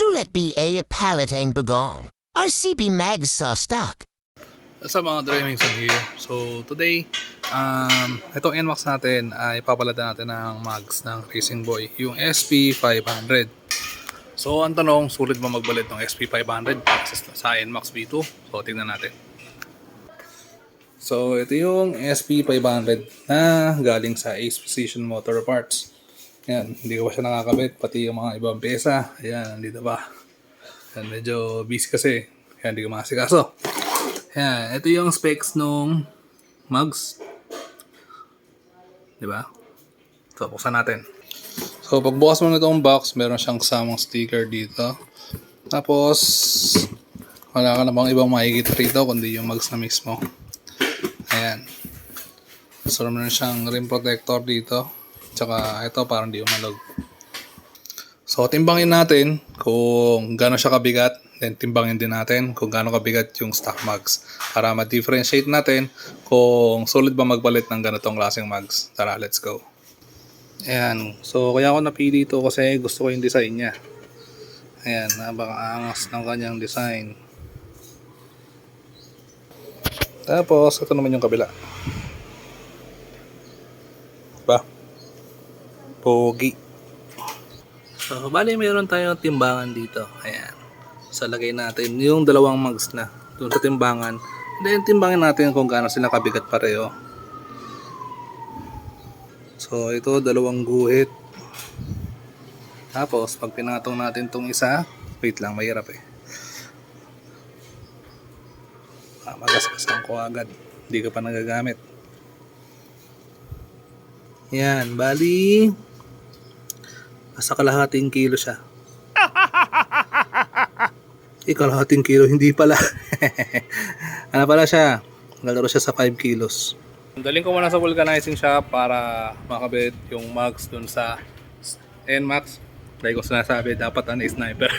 Sulit BA palette ang bagong. RCB mag sa stock. Sa mga Drivingson here. So today, itong NMAX natin ay papalitan natin ng mags ng Racing Boy, yung SP500. So ang tanong, sulit ba magbalit ng SP500 sa NMAX V2? So tingnan natin. So ito yung SP500 na galing sa Ace Precision Motor Parts. Yan, hindi ko pa siya nakakabit, pati yung mga ibang pyesa. Ayan, nandito pa. Yan, medyo busy kasi, kaya hindi ko makasikaso. Yan, ito yung specs nung mugs. Diba? So, buksan natin. So, pagbukas mo na itong box, meron siyang kasamang sticker dito. Tapos, wala ka namang ibang makikita rito, kundi yung mugs na mismo. Ayan. So, meron siyang rim protector dito. Tsaka, ito parang di umalog. So, timbangin natin kung gaano siya kabigat. Then, timbangin din natin kung gaano kabigat yung stock mugs. Para ma-differentiate natin kung solid ba magpalit ng ganitong klaseng mugs. Tara, let's go. Ayan. So, kaya ako napili ito kasi gusto ko yung design niya. Ayan. Napaka-angas ng kanyang design. Tapos, ito naman yung kabila. Diba? Pogi. So, bali mayroon tayong timbangan dito. Ayan. So, lagay natin yung dalawang mugs na doon sa timbangan. Then, timbangin natin kung gaano sila kabigat pareho. So, ito, dalawang guhit. Tapos, pag pinatong natin itong isa, wait lang, mahirap eh. Magasgasan ko agad. Hindi ka pa nagagamit. Yan, bali nasa kalahating kilo siya. Kalahating kilo, hindi pala. Ano pala siya? Nalaro siya sa 5 kilos. Daling ko muna sa vulcanizing shop para makabit yung mugs dun sa NMAX. Dahil ko sinasabi, dapat sniper.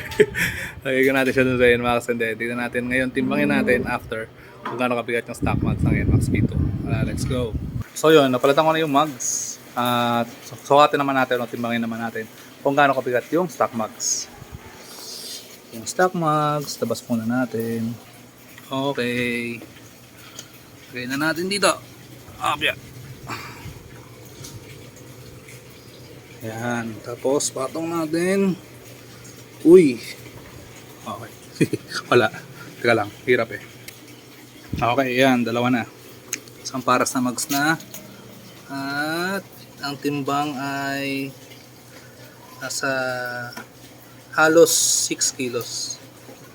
Lagay ko natin siya dun sa NMAX and then tignan natin ngayon, timbangin natin after kung gaano kabigat yung stock mugs ng NMAX V2. Let's go. So yun, napalitan ko na yung mugs. At sukatin naman natin o timbangin naman natin kung gaano kabigat yung stock mugs. Yung stock mugs, tabas muna natin. Okay. Lagay na natin dito. Abya. Yan. Tapos patong natin. Uy. Okay. Wala. Teka lang. Hirap eh. Okay. Yan. Dalawa na. Isang paras na mugs na. At ang timbang ay nasa halos 6 kilos.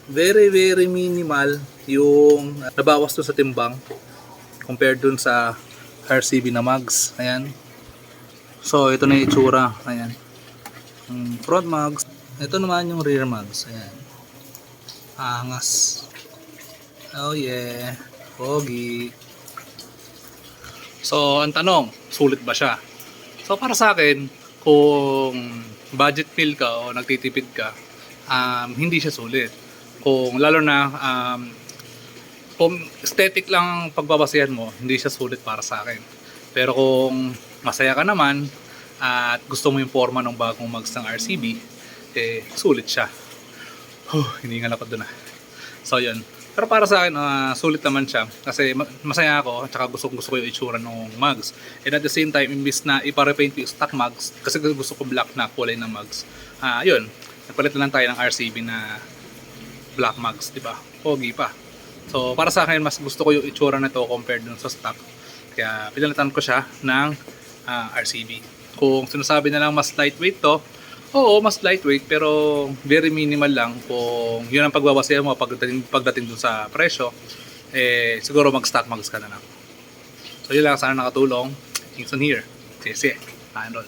Very very minimal yung nabawas doon sa timbang compared dun sa RCB na mugs. Ayan. So ito na yung itsura. Ayan. Front mugs. Ito naman yung rear mugs. Ayan. Angas. Oh yeah. Pogi. So ang tanong, sulit ba siya? So para sa akin, kung budget meal ka o nagtitipid ka, hindi siya sulit. Kung lalo na kung aesthetic lang ang pagbabasihan mo, hindi siya sulit para sa akin. Pero kung masaya ka naman at gusto mo yung forma ng bagong mugs ng RCB, sulit siya. Hiningal ako doon. So yun. Pero para sa akin, sulit naman siya kasi masaya ako at saka gusto ko yung itsura ng mugs. And at the same time, imbis na iparepaint ko yung stock mugs kasi gusto ko black na kulay ng mugs. Yun, nagpalit lang tayo ng RCB na black mugs, di ba? Pogi pa. So para sa akin, mas gusto ko yung itsura na to compared dun sa stock. Kaya pinalitan ko siya ng RCB. Kung sinasabi na lang mas lightweight to, oo, mas lightweight pero very minimal lang. Kung yun ang pagbabasihan mo pagdating dun sa presyo, siguro mag-stock mugs ka na lang. So yun lang, sana nakatulong. Kingston here. See. Roll.